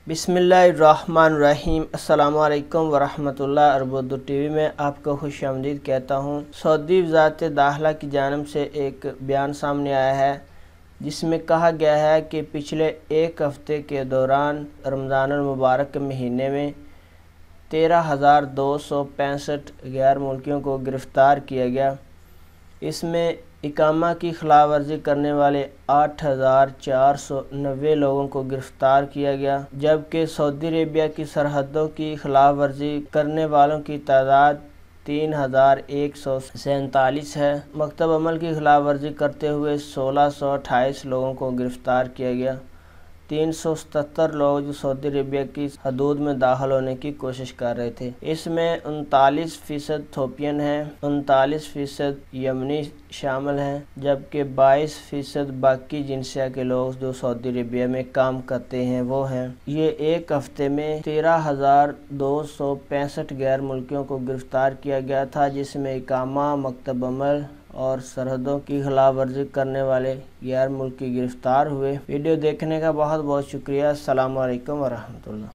बिस्मिल्लाहिर्रहमानिर्रहीम। अस्सलामु अलैकुम वरहमतुल्लाह। अरब उर्दू टीवी में आपको खुश आमदीद कहता हूँ। सऊदी वज़ारत दाखिला की जानिब से एक बयान सामने आया है जिसमें कहा गया है कि पिछले एक हफ़्ते के दौरान रमज़ानुल मुबारक के महीने में 13,265 गैर मुल्कियों को गिरफ़्तार किया गया। इसमें इकामा की खिलाफ वर्जी करने वाले 8,490 लोगों को गिरफ़्तार किया गया, जबकि सऊदी अरेबिया की सरहदों की खिलाफ वर्जी करने वालों की तादाद 3,147 है। मकतब अमल की खिलाफ वर्जी करते हुए 1,628 लोगों को गिरफ़्तार किया गया। 377 लोग जो सऊदी अरेबिया की हदूद में दाखिल होने की कोशिश कर रहे थे। इसमें 39% इथोपियन हैं, 39% यमनी शामिल हैं, जबकि 22% बाकी जिनसिया के लोग जो सऊदी अरेबिया में काम करते हैं वो हैं। ये एक हफ्ते में 13,265 गैर मुल्कियों को गिरफ़्तार किया गया था, जिसमें इकामा, मकतब अमल और सरहदों की खिलाफ वर्जी करने वाले गैर मुल्की गिरफ़्तार हुए। वीडियो देखने का बहुत बहुत शुक्रिया। अस्सलामु अलैकुम वरहमतुल्लाह।